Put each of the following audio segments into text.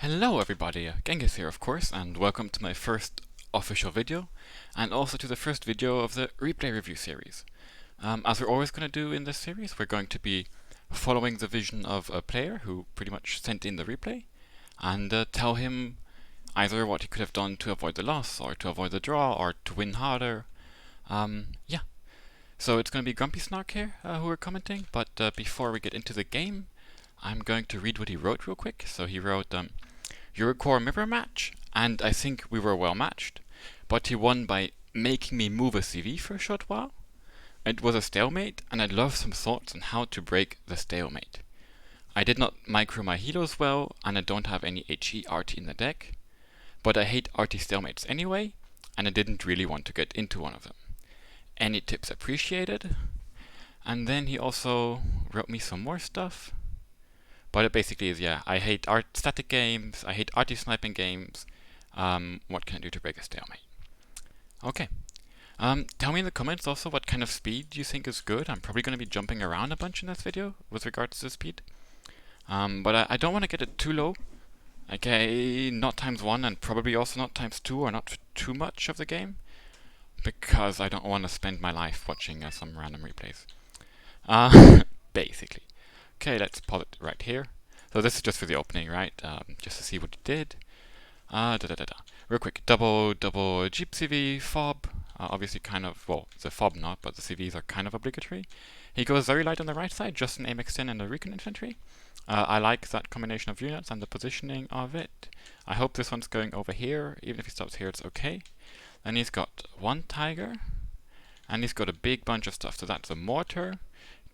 Hello everybody, Genghis here of course, and welcome to my first official video, and also to the first video of the replay review series. As we're always going to do in this series, we're going to be following the vision of a player who pretty much sent in the replay, and tell him either what he could have done to avoid the loss, or to avoid the draw, or to win harder. Yeah. So it's going to be GrumpySnark here who are commenting, but before we get into the game, I'm going to read what he wrote real quick. So he wrote, Eurocore mirror match, and I think we were well matched, but he won by making me move a CV for a short while. It was a stalemate, and I'd love some thoughts on how to break the stalemate. I did not micro my helos well, and I don't have any HE RT in the deck, but I hate RT stalemates anyway, and I didn't really want to get into one of them. Any tips appreciated? And then he also wrote me some more stuff. But it basically is, yeah, I hate static games, I hate RT sniping games. What can I do to break a stalemate? Okay. Tell me in the comments also what kind of speed you think is good. I'm probably going to be jumping around a bunch in this video with regards to speed. But I don't want to get it too low. Okay, not ×1 and probably also not ×2 or not too much of the game. Because I don't want to spend my life watching some random replays. Basically. Okay, let's pause it right here. So this is just for the opening, right? Just to see what he did. Real quick, double Jeep CV, fob. Obviously kind of, well, the fob not, but the CVs are kind of obligatory. He goes very light on the right side, just an AMX-10 and a recon infantry. I like that combination of units and the positioning of it. I hope this one's going over here. Even if he stops here, it's okay. Then he's got one Tiger, and he's got a big bunch of stuff. So that's a mortar,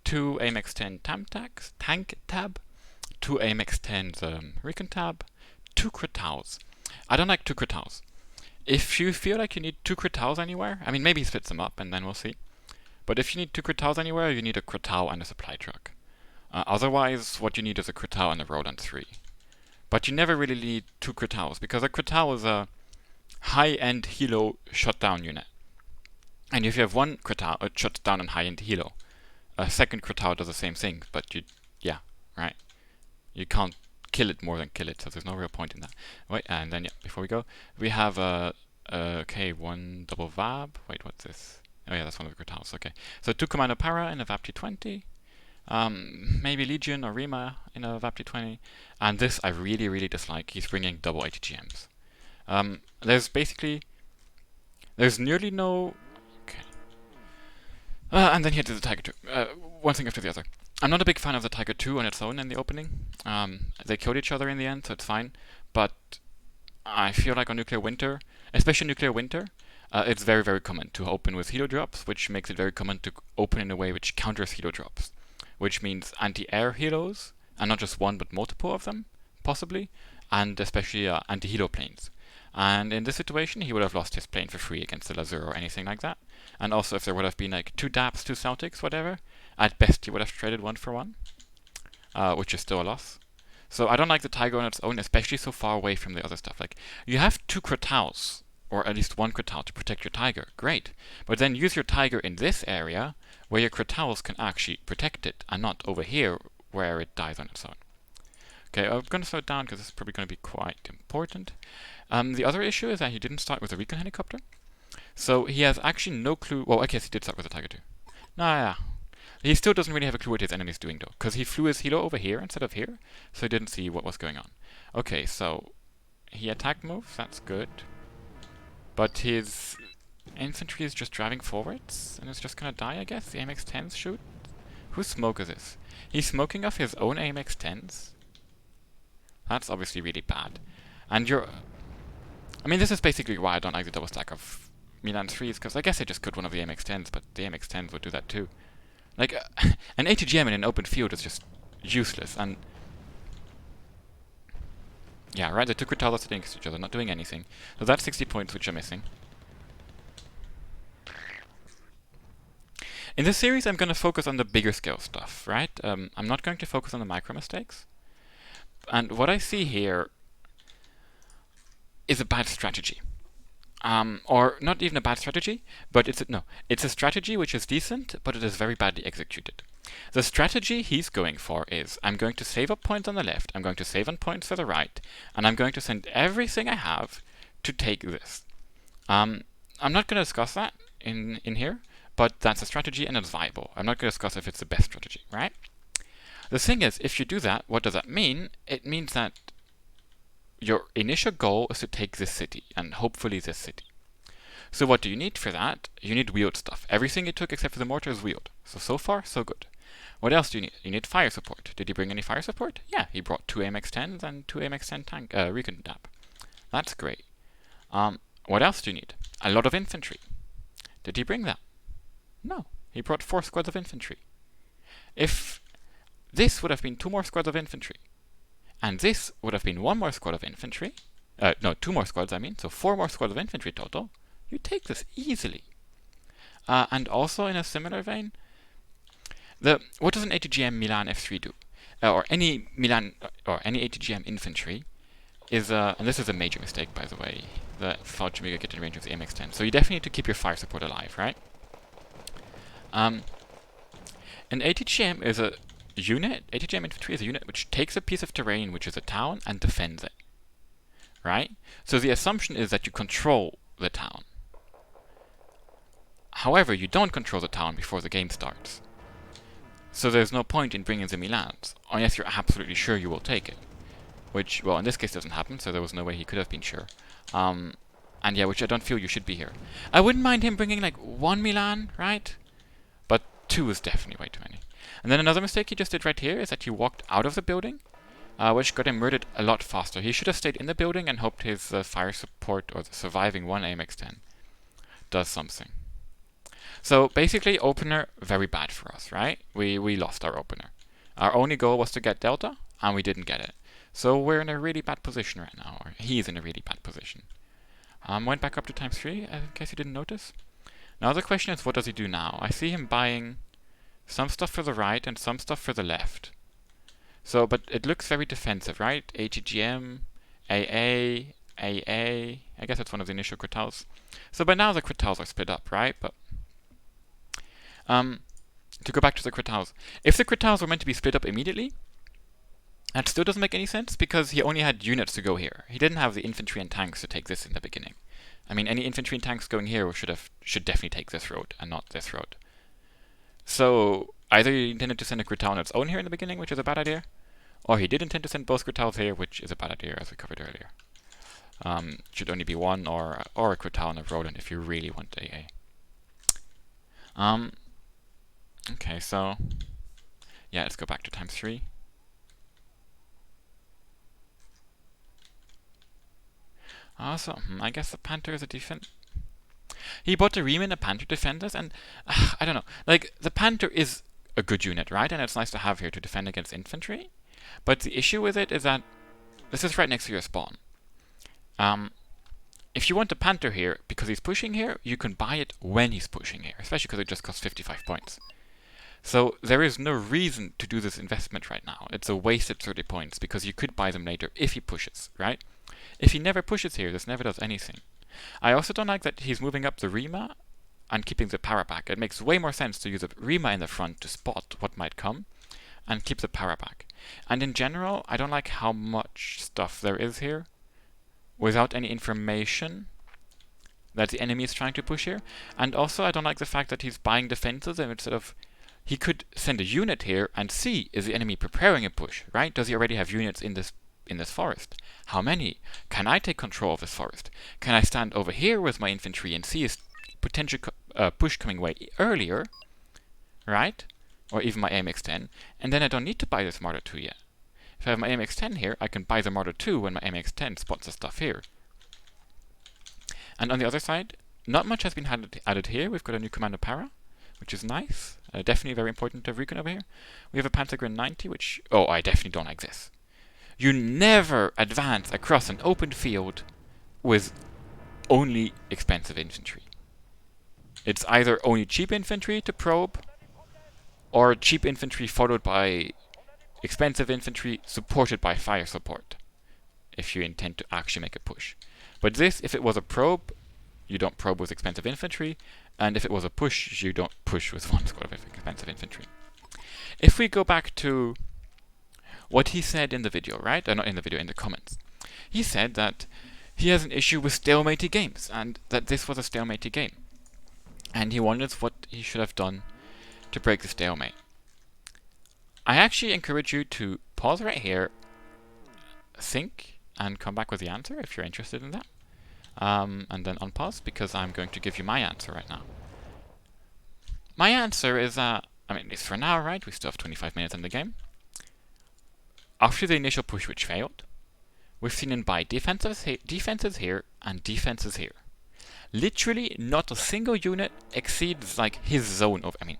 2 AMX-10 tank tab, 2 AMX-10s recon tab, 2 Krataus. I don't like 2 Krataus. If you feel like you need 2 Krataus anywhere, I mean maybe he splits them up and then we'll see. But if you need 2 Krataus anywhere, you need a Kratau and a supply truck. Otherwise, what you need is a Kratau and a Roland 3. But you never really need 2 Krataus, because a Kratau is a high-end helo shutdown unit. And if you have one Kratau, it shuts down an high-end helo. A second Kratau does the same thing, but yeah, right. You can't kill it more than kill it, so there's no real point in that. Wait, and then yeah, before we go, we have okay, one double VAB. Wait, what's this? Oh yeah, that's one of the Krataus. Okay, so 2 Commander Para in a VAB T20. Maybe Legion or Rima in a VAB T20. And this I really dislike. He's bringing double ATGMs. There's nearly no. And then he did the Tiger 2. One thing after the other. I'm not a big fan of the Tiger 2 on its own in the opening. They killed each other in the end, so it's fine. But I feel like on Nuclear Winter, especially Nuclear Winter, it's very common to open with helo drops, which makes it very common to open in a way which counters helo drops. Which means anti-air helos, and not just one but multiple of them, possibly, and especially anti-helo planes. And in this situation, he would have lost his plane for free against the Lazur or anything like that. And also, if there would have been like 2 DAPs, 2 Celtics, whatever, at best he would have traded 1 for 1, which is still a loss. So I don't like the Tiger on its own, especially so far away from the other stuff. Like, you have 2 Krataus, or at least 1 Kratau to protect your Tiger, great. But then use your Tiger in this area, where your Krataus can actually protect it, and not over here, where it dies on its own. Okay, I'm going to slow it down because this is probably going to be quite important. The other issue is that he didn't start with a recon helicopter. So he has actually no clue. Well, I guess he did start with a Tiger 2. Yeah. He still doesn't really have a clue what his enemy's doing though, because he flew his helo over here instead of here, so he didn't see what was going on. Okay, so he attacked moves, that's good. But his infantry is just driving forwards, and it's just gonna die, I guess. The AMX-10s shoot. Whose smoke is this? He's smoking off his own AMX-10s? That's obviously really bad. And I mean, this is basically why I don't like the double stack of Milan 3s, because I guess I just could one of the AMX-10s, but the AMX-10s would do that too. Like, an ATGM in an open field is just useless, and yeah, right, the 2 Krataus are sitting next to each other, not doing anything. So that's 60 points which are missing. In this series, I'm going to focus on the bigger scale stuff, right? I'm not going to focus on the micro mistakes. And what I see here is a bad strategy. Or not even a bad strategy, but it's a strategy which is decent, but it is very badly executed. The strategy he's going for is, I'm going to save up points on the left, I'm going to save on points for the right, and I'm going to send everything I have to take this. I'm not going to discuss that in here, but that's a strategy and it's viable. I'm not going to discuss if it's the best strategy, right? The thing is, if you do that, what does that mean? It means that your initial goal is to take this city, and hopefully this city. So what do you need for that? You need wheeled stuff. Everything he took except for the mortar is wheeled. So far, so good. What else do you need? You need fire support. Did he bring any fire support? Yeah, he brought 2 AMX-10s and 2 AMX-10 tank recon tap. That's great. What else do you need? A lot of infantry. Did he bring that? No. He brought 4 squads of infantry. If this would have been 2 more squads of infantry, and this would have been 1 more squad of infantry, no, 2 more squads, I mean, so 4 more squads of infantry total, you take this easily. And also in a similar vein, what does an ATGM Milan F3 do? Or any Milan, or any ATGM infantry is, and this is a major mistake, by the way, the Falchmiga get in range of the AMX-10. So you definitely need to keep your fire support alive, right? An ATGM is a unit, ATGM infantry is a unit which takes a piece of terrain, which is a town, and defends it, right? So the assumption is that you control the town. However, you don't control the town before the game starts. So there's no point in bringing the Milans, unless you're absolutely sure you will take it. Which, well, in this case doesn't happen, so there was no way he could have been sure. And yeah, which I don't feel you should be here. I wouldn't mind him bringing like 1 Milan, right? But 2 is definitely way too many. And then another mistake he just did right here is that he walked out of the building, which got him murdered a lot faster. He should have stayed in the building and hoped his fire support or the surviving 1 AMX-10 does something. So basically, opener, very bad for us, right? We lost our opener. Our only goal was to get Delta, and we didn't get it. So we're in a really bad position right now, or he's in a really bad position. Went back up to ×3, in case you didn't notice. Now the question is, what does he do now? I see him buying some stuff for the right and some stuff for the left. So, but it looks very defensive, right? ATGM, AA, AA, I guess that's one of the initial Quitals. So by now the Quitals are split up, right? But to go back to the Quitals, if the Quitals were meant to be split up immediately, that still doesn't make any sense, because he only had units to go here. He didn't have the infantry and tanks to take this in the beginning. I mean, any infantry and tanks going here should definitely take this road, and not this road. So, either he intended to send a Quital on its own here in the beginning, which is a bad idea, or he did intend to send both Quitals here, which is a bad idea, as we covered earlier. Should only be 1 or a Quital and a Roland if you really want AA. Okay, so, yeah, let's go back to ×3. Also, I guess the Panther is a defense. He bought the Riemann, a Panther defenders, and I don't know. Like, the Panther is a good unit, right? And it's nice to have here to defend against infantry. But the issue with it is that this is right next to your spawn. If you want the Panther here, because he's pushing here, you can buy it when he's pushing here, especially because it just costs 55 points. So there is no reason to do this investment right now. It's a wasted 30 points, because you could buy them later if he pushes, right? If he never pushes here, this never does anything. I also don't like that he's moving up the Rima and keeping the para back. It makes way more sense to use a Rima in the front to spot what might come and keep the para back. And in general, I don't like how much stuff there is here without any information that the enemy is trying to push here. And also, I don't like the fact that he's buying defenses and instead of... He could send a unit here and see, is the enemy preparing a push, right? Does he already have units in this forest? How many? Can I take control of this forest? Can I stand over here with my infantry and see his potential push coming way earlier, right? Or even my AMX-10, and then I don't need to buy this Marder 2 yet. If I have my AMX-10 here, I can buy the Marder 2 when my AMX-10 spots the stuff here. And on the other side, not much has been added here. We've got a new Commander Para, which is nice. Definitely very important to have recon over here. We have a Pantagrin 90, which... Oh, I definitely don't like this. You never advance across an open field with only expensive infantry. It's either only cheap infantry to probe, or cheap infantry followed by expensive infantry supported by fire support, if you intend to actually make a push. But this, if it was a probe, you don't probe with expensive infantry, and if it was a push, you don't push with 1 squad of expensive infantry. if we go back to what he said in the video, right? Not in the video, in the comments. He said that he has an issue with stalemated games, and that this was a stalemated game. And he wonders what he should have done to break the stalemate. I actually encourage you to pause right here, think, and come back with the answer if you're interested in that. And then unpause, because I'm going to give you my answer right now. My answer is, I mean, at least for now, right? We still have 25 minutes in the game. After the initial push, which failed, we've seen him buy defenses here and defenses here. Literally, not a single unit exceeds like his zone of. I mean,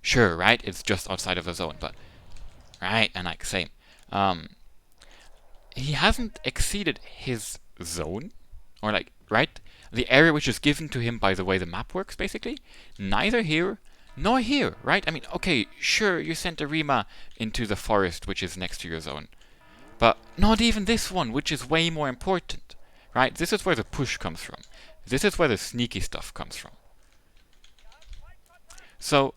sure, right? It's just outside of the zone, but right, and like same. He hasn't exceeded his zone, or like right, the area which is given to him by the way the map works, basically. Neither here nor here, right? I mean, okay, sure, you sent a Rima into the forest, which is next to your zone, but not even this one, which is way more important, right? This is where the push comes from. This is where the sneaky stuff comes from. So,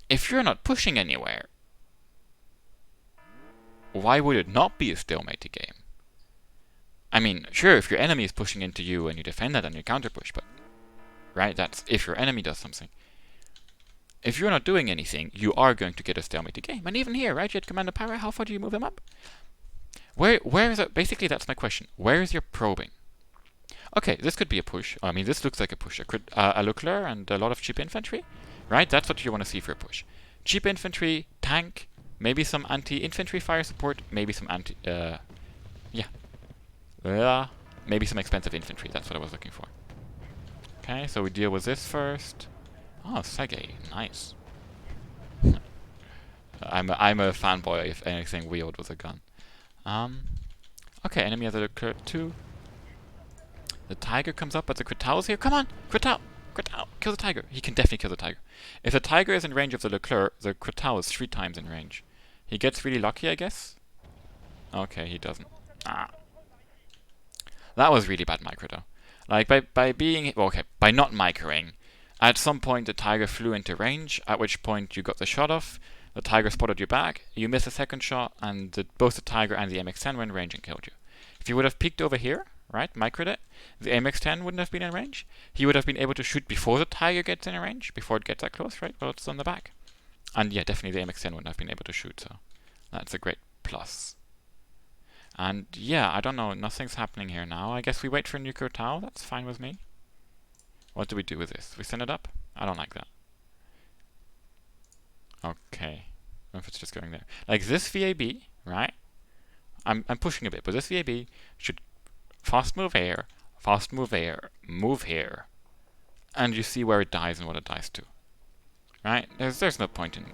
if you're not pushing anywhere, why would it not be a stalemated game? I mean, sure, if your enemy is pushing into you and you defend that and you counter push, but right, that's if your enemy does something. If you're not doing anything, you are going to get a stalemated game. And even here, right, you had Commander Power, how far do you move him up? Where is it? Basically, that's my question. Where is your probing? Okay, this could be a push. I mean, this looks like a push. A Leclerc and a lot of cheap infantry, right? That's what you want to see for a push. Cheap infantry, tank, maybe some anti-infantry fire support, maybe some maybe some expensive infantry. That's what I was looking for. Okay, so we deal with this first. Oh, Sege, nice. I'm a fanboy if anything wheeled with a gun. Okay, enemy has a Leclerc 2. The tiger comes up, but the Kratau's here. Come on, Kratau! Kratau! Kill the tiger. He can definitely kill the tiger. If the tiger is in range of the Leclerc, the Kratau is 3 times in range. He gets really lucky, I guess. Okay, he doesn't. Ah. That was really bad micro, though. Like, by not microing, at some point the tiger flew into range, at which point you got the shot off, the tiger spotted you back, you missed a second shot, and both the tiger and the MX-10 were in range and killed you. If you would have peeked over here, right, microed it, the MX-10 wouldn't have been in range. He would have been able to shoot before the tiger gets in range, before it gets that close, right, while it's on the back. And yeah, definitely the MX-10 wouldn't have been able to shoot, so that's a great plus. And yeah, I don't know, nothing's happening here now. I guess we wait for nuclear Tau, that's fine with me. What do we do with this? We send it up? I don't like that. Okay. I don't know if it's just going there. Like this VAB, right? I'm pushing a bit, but this VAB should fast move here, move here. And you see where it dies and what it dies to. Right? There's no point in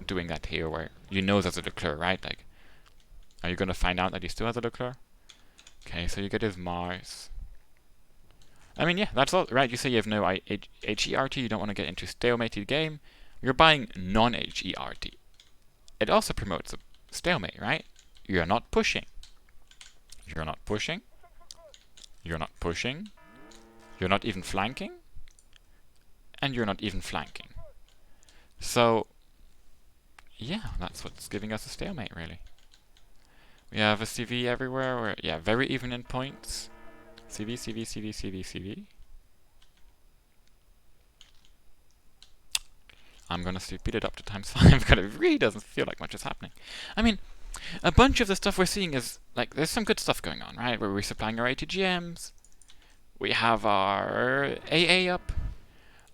doing that here where you know there's a Leclerc, right? Like, are you going to find out that he still has a Leclerc? Okay, so you get his Mars. I mean, yeah, that's all, right? You say you have no HERT, you don't want to get into stalemated game. You're buying non-HERT. It also promotes a stalemate, right? You're not pushing. You're not pushing. You're not pushing. You're not even flanking. And you're not even flanking. So, yeah, that's what's giving us a stalemate, really. We have a CV everywhere. Where, yeah, very even in points. CV, CV, CV, CV, CV. I'm gonna speed it up to ×5 because it really doesn't feel like much is happening. I mean, a bunch of the stuff we're seeing is, like, there's some good stuff going on, right? Where we're supplying our ATGMs. We have our AA up.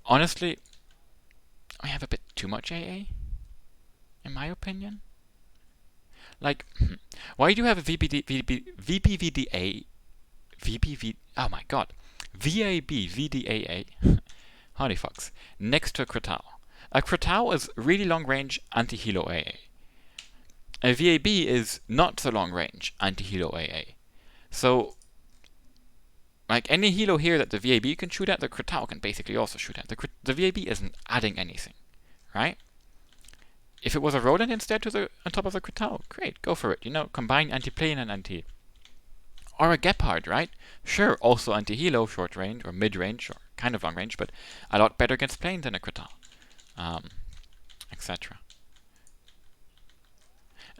Honestly, we have a bit too much AA, in my opinion. Like, why do you have a VBVDA, oh my god, VAB VDAA, holy fucks, next to a Kratau. A Kratau is really long range anti-helo AA. A VAB is not so long range anti-helo AA. So, like any helo here that the VAB can shoot at, the Kratau can basically also shoot at. The VAB isn't adding anything, right? If it was a Roland instead on top of the Kratau, great, go for it. You know, combine anti-plane and anti... Or a Gepard, right? Sure, also anti-helo, short range, or mid-range, or kind of long range, but a lot better against planes than a Kratau. Etc.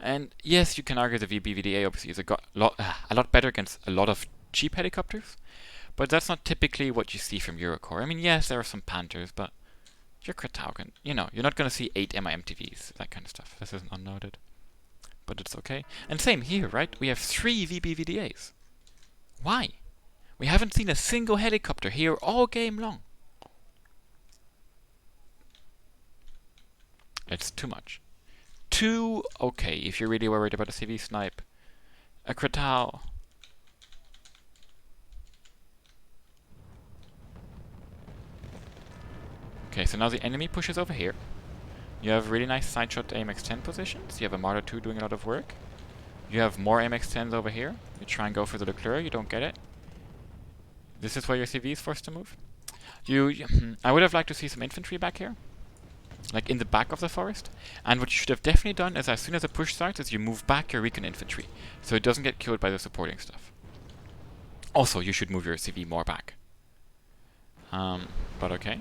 And yes, you can argue the VBVDA obviously is a lot better against a lot of cheap helicopters, but that's not typically what you see from Eurocore. I mean, yes, there are some Panthers, but your Krataugen, you're not going to see 8 MIMTVs, that kind of stuff. This isn't unnoted, but it's okay. And same here, right? We have 3 VBVDAs. Why? We haven't seen a single helicopter here all game long. It's too much. Okay, if you're really worried about a CV snipe. A Kratau. Okay, so now the enemy pushes over here. You have really nice side shot AMX-10 positions. You have a Marder 2 doing a lot of work. You have more AMX-10s over here. You try and go for the Leclerc, you don't get it. This is where your CV is forced to move. I would have liked to see some infantry back here, like in the back of the forest. And what you should have definitely done is, as soon as the push starts, is you move back your recon infantry, so it doesn't get killed by the supporting stuff. Also, you should move your CV more back. But okay.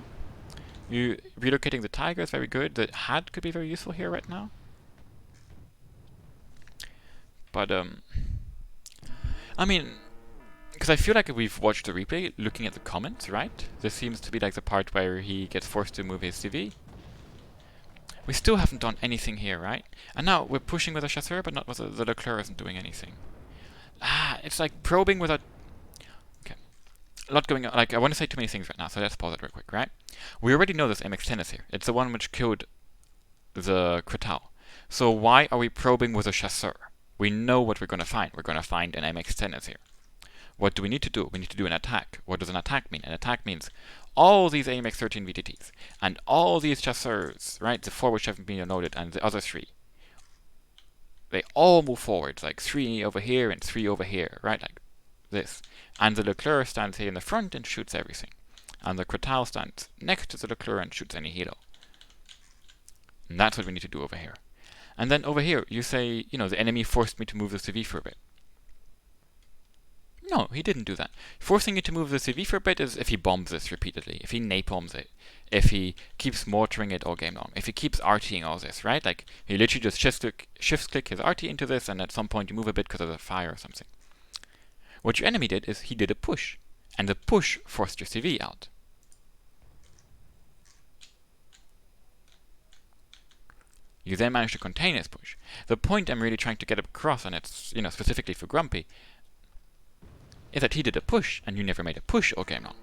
Relocating the Tiger is very good. The HAD could be very useful here right now. But, I mean, because I feel like we've watched the replay, looking at the comments, right? This seems to be like the part where he gets forced to move his CV. We still haven't done anything here, right? And now we're pushing with a Chasseur, but not with the Leclerc isn't doing anything. It's like probing without... Okay. A lot going on. Like, I want to say too many things right now, so let's pause it real quick, right? We already know this MX-10 is here. It's the one which killed the Kratau. So why are we probing with a Chasseur? We know what we're going to find. We're going to find an MX-10 is here. What do we need to do? We need to do an attack. What does an attack mean? An attack means all these AMX-13 VTTs and all these Chasseurs, right? The 4 which haven't been noted and the other 3. They all move forwards, like 3 over here and 3 over here, right? Like this. And the Leclerc stands here in the front and shoots everything. And the Kratau stands next to the Leclerc and shoots any helo. And that's what we need to do over here. And then over here, you say, the enemy forced me to move the CV for a bit. No, he didn't do that. Forcing you to move the CV for a bit is if he bombs this repeatedly, if he napalms it, if he keeps mortaring it all game long, if he keeps RTing all this, right? Like, he literally just shift click his RT into this, and at some point you move a bit because of the fire or something. What your enemy did is he did a push, and the push forced your CV out. You then managed to contain his push. The point I'm really trying to get across, and it's, specifically for Grumpy, is that he did a push, and you never made a push all game long.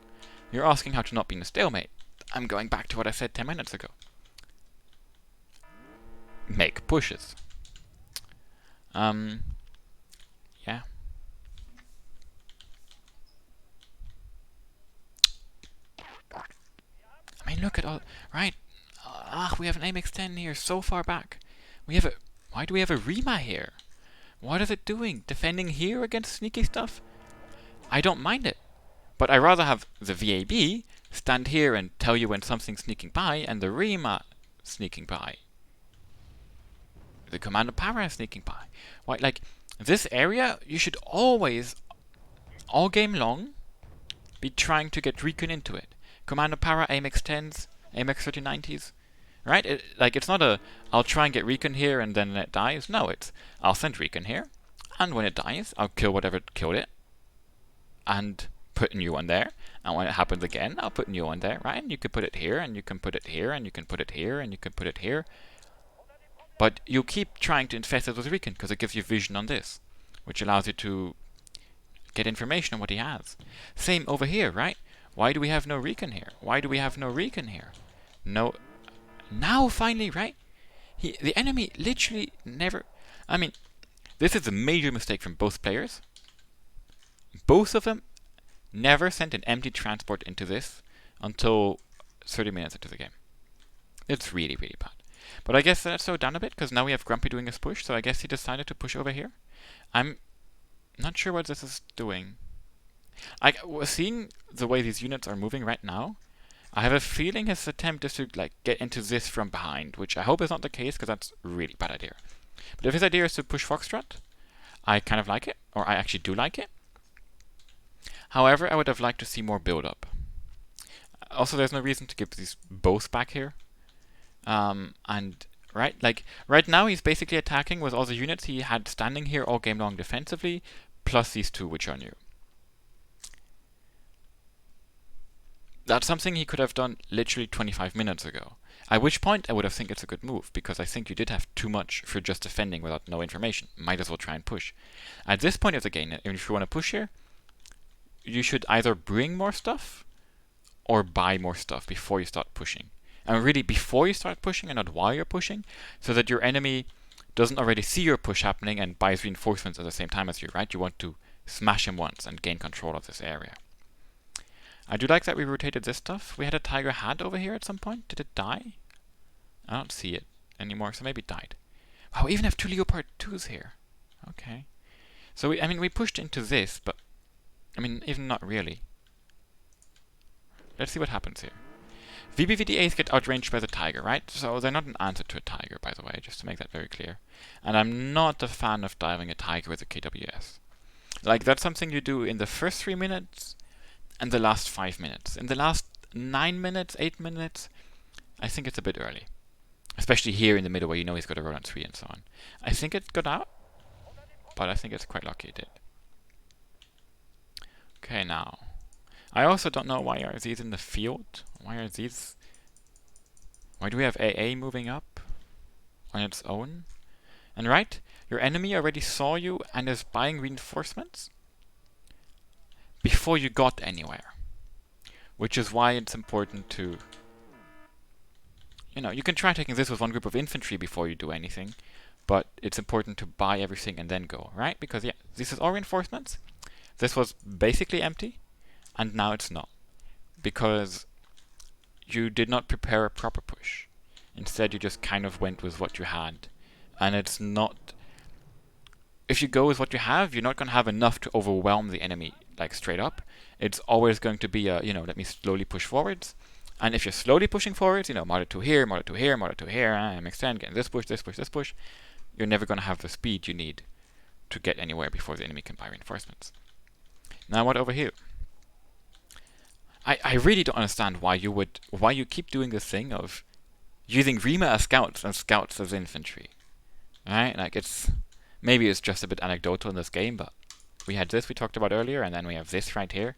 You're asking how to not be in a stalemate. I'm going back to what I said 10 minutes ago. Make pushes. Yeah. I mean, look at all... Right. We have an AMX-10 here, so far back. Why do we have a Rima here? What is it doing? Defending here against sneaky stuff? I don't mind it. But I'd rather have the VAB stand here and tell you when something's sneaking by, and the Rima sneaking by. The Commando Para sneaking by. Why, like, this area, you should always, all game long, be trying to recon into it. Commando Para, AMX-10s, AMX-3090s. Right? It's not I'll try and get recon here and then it dies. No, it's I'll send recon here, and when it dies, I'll kill whatever killed it, and put a new one there. And when it happens again, I'll put a new one there, right? And you can put it here, and you can put it here, and you can put it here, and you can put it here. But you keep trying to infest it with recon, because it gives you vision on this, which allows you to get information on what he has. Same over here, right? Why do we have no recon here? Why do we have no recon here? No... Now, finally, right? The enemy literally never... I mean, this is a major mistake from both players. Both of them never sent an empty transport into this until 30 minutes into the game. It's really, really bad. But I guess that's slowed down a bit, because now we have Grumpy doing his push, so I guess he decided to push over here. I'm not sure what this is doing. Seeing the way these units are moving right now, I have a feeling his attempt is to get into this from behind, which I hope is not the case, because that's a really bad idea. But if his idea is to push Foxtrot, I kind of like it, or I actually do like it. However, I would have liked to see more build-up. Also, there's no reason to give these both back here. And right? Like, right now he's basically attacking with all the units he had standing here all game long defensively, plus these two which are new. That's something he could have done literally 25 minutes ago. At which point I would have think it's a good move, because I think you did have too much for just defending without no information. Might as well try and push. At this point of the game, if you want to push here, you should either bring more stuff or buy more stuff before you start pushing. And really before you start pushing and not while you're pushing, so that your enemy doesn't already see your push happening and buys reinforcements at the same time as you, right? You want to smash him once and gain control of this area. I do like that we rotated this stuff. We had a tiger hat over here at some point. Did it die? I don't see it anymore, so maybe it died. Wow, we even have two Leopard 2s here. Okay. So, we pushed into this, but, even not really. Let's see what happens here. VBVDAs get outranged by the tiger, right? So they're not an answer to a tiger, by the way, just to make that very clear. And I'm not a fan of diving a tiger with a KWS. Like, that's something you do in the first 3 minutes and the last 5 minutes. In the last 9 minutes, 8 minutes, I think it's a bit early. Especially here in the middle where you know he's got a roll on 3 and so on. I think it got out, but I think it's quite lucky it did. Okay, now. I also don't know why are these in the field. Why do we have AA moving up on its own? And right, your enemy already saw you and is buying reinforcements before you got anywhere. Which is why it's important to... you can try taking this with one group of infantry before you do anything, but it's important to buy everything and then go, right? Because, yeah, this is all reinforcements. This was basically empty, and now it's not. Because you did not prepare a proper push. Instead, you just kind of went with what you had. And it's not... If you go with what you have, you're not going to have enough to overwhelm the enemy, like, straight up. It's always going to be a, let me slowly push forwards. And if you're slowly pushing forwards, model 2 here, model 2 here, model 2 here, I'm extend, getting this push, this push, this push, you're never going to have the speed you need to get anywhere before the enemy can buy reinforcements. Now what over here? I really don't understand why you keep doing this thing of using Rima as scouts and scouts as infantry. Right? Like, maybe it's just a bit anecdotal in this game, but we had this we talked about earlier, and then we have this right here.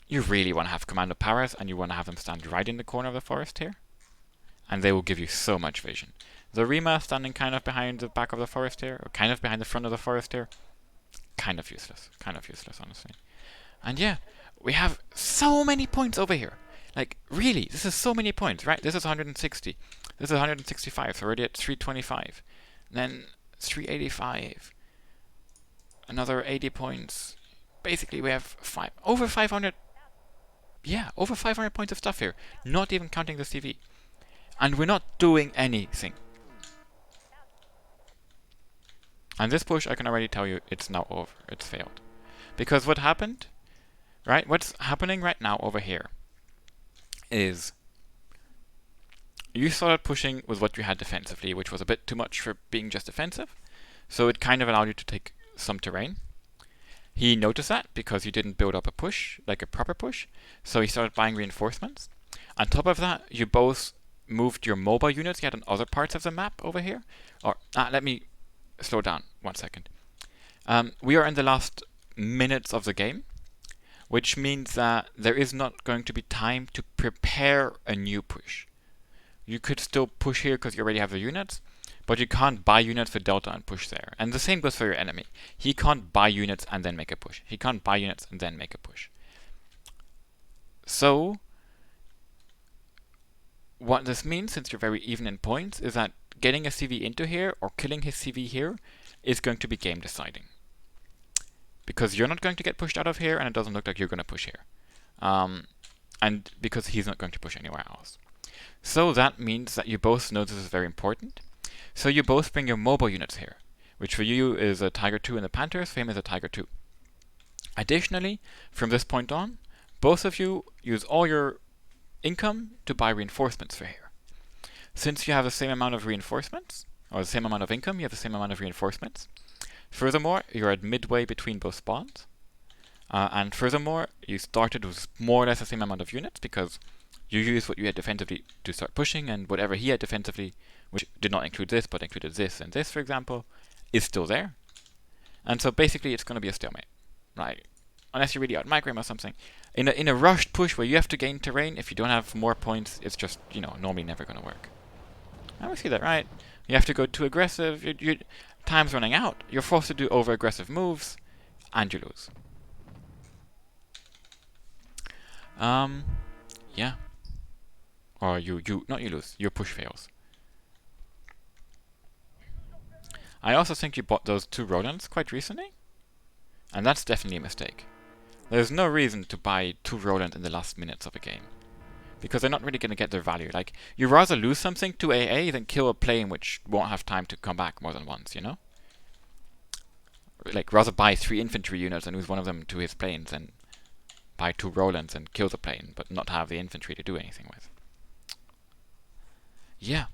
You really want to have commando powers, and you want to have them stand right in the corner of the forest here. And they will give you so much vision. The Rima standing kind of behind the back of the forest here, or kind of behind the front of the forest here, kind of useless, honestly. And yeah, we have so many points over here. Like, really, this is so many points, right? This is 160. This is 165, so already at 325. Then 385. Another 80 points. Basically, we have over 500. Yeah, over 500 points of stuff here. Not even counting the CV. And we're not doing anything. And this push, I can already tell you, it's now over. It's failed. Because what happened, right? What's happening right now over here is you started pushing with what you had defensively, which was a bit too much for being just defensive. So it kind of allowed you to take some terrain. He noticed that because you didn't build up a push, like a proper push. So he started buying reinforcements. On top of that, you both moved your mobile units you had on other parts of the map over here. Or, let me slow down 1 second. We are in the last minutes of the game, which means that there is not going to be time to prepare a new push. You could still push here because you already have the units, but you can't buy units for Delta and push there. And the same goes for your enemy. He can't buy units and then make a push. He can't buy units and then make a push. So, what this means, since you're very even in points, is that getting a CV into here or killing his CV here is going to be game deciding. Because you're not going to get pushed out of here, and it doesn't look like you're going to push here. And because he's not going to push anywhere else. So that means that you both know this is very important. So you both bring your mobile units here, which for you is a Tiger 2 and the Panthers, for him is a Tiger 2. Additionally, from this point on, both of you use all your income to buy reinforcements for here. Since you have the same amount of reinforcements, or the same amount of income, you have the same amount of reinforcements. Furthermore, you're at midway between both spawns. And furthermore, you started with more or less the same amount of units, because You use what you had defensively to start pushing, and whatever he had defensively, which did not include this, but included this and this, for example, is still there. And so basically it's going to be a stalemate, right? Unless you really out-micro him or something. In a rushed push where you have to gain terrain, if you don't have more points, it's just, normally never going to work. And we see that, right? You have to go too aggressive, time's running out, you're forced to do over-aggressive moves, and you lose. Yeah. Or not you lose, your push fails. I also think you bought those 2 Rolands quite recently, and that's definitely a mistake. There's no reason to buy 2 Roland in the last minutes of a game, because they're not really going to get their value. Like, you'd rather lose something to AA than kill a plane which won't have time to come back more than once, Like, rather buy 3 infantry units and lose one of them to his planes than buy 2 Rolands and kill the plane, but not have the infantry to do anything with. Yeah.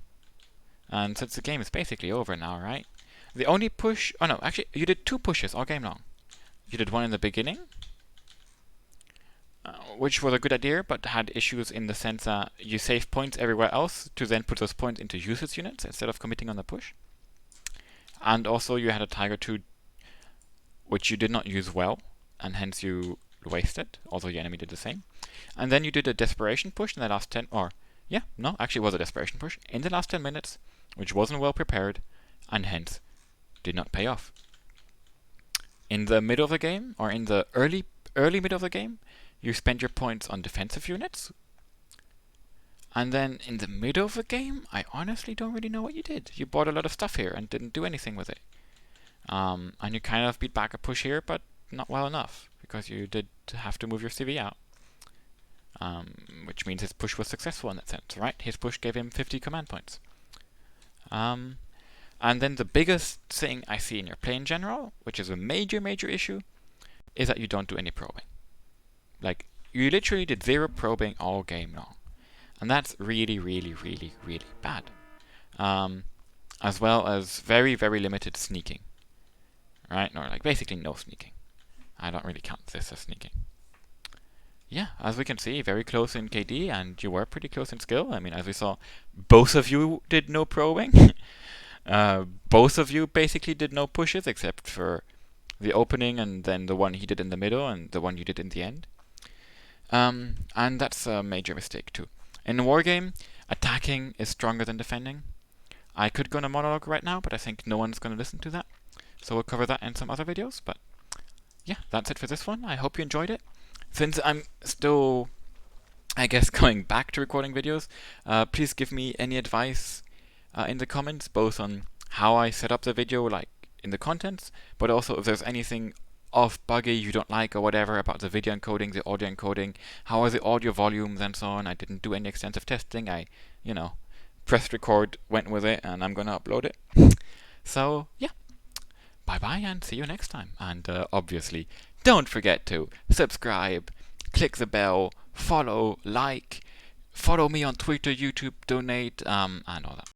And since the game is basically over now, right? The only push... Oh no, actually, you did 2 pushes all game long. You did one in the beginning, which was a good idea, but had issues in the sense that you save points everywhere else to then put those points into usage units instead of committing on the push. And also you had a Tiger 2, which you did not use well, and hence you wasted, although your enemy did the same. And then you did a desperation push in the last 10... actually it was a desperation push in the last 10 minutes, which wasn't well prepared, and hence did not pay off. In the middle of the game, or in the early middle of the game, you spend your points on defensive units. And then in the middle of the game, I honestly don't really know what you did. You bought a lot of stuff here and didn't do anything with it. And you kind of beat back a push here, but not well enough, because you did have to move your CV out. Which means his push was successful in that sense, right? His push gave him 50 command points. And then the biggest thing I see in your play in general, which is a major, major issue, is that you don't do any probing. Like, you literally did 0 probing all game long. And that's really, really, really, really bad. As well as very, very limited sneaking. Right? Or like basically no sneaking. I don't really count this as sneaking. Yeah, as we can see, very close in KD, and you were pretty close in skill. I mean, as we saw, both of you did no probing. Both of you basically did no pushes, except for the opening and then the one he did in the middle and the one you did in the end. And that's a major mistake too. In a Wargame, attacking is stronger than defending. I could go on a monologue right now, but I think no one's going to listen to that. So we'll cover that in some other videos. But yeah, that's it for this one. I hope you enjoyed it. Since I'm still, I guess, going back to recording videos, please give me any advice in the comments, both on how I set up the video, like in the contents, but also if there's anything off buggy you don't like or whatever about the video encoding, the audio encoding, how are the audio volumes and so on. I didn't do any extensive testing. I, pressed record, went with it, and I'm gonna upload it. So yeah, bye bye and see you next time. And obviously, don't forget to subscribe, click the bell, follow, like, follow me on Twitter, YouTube, donate, and all that.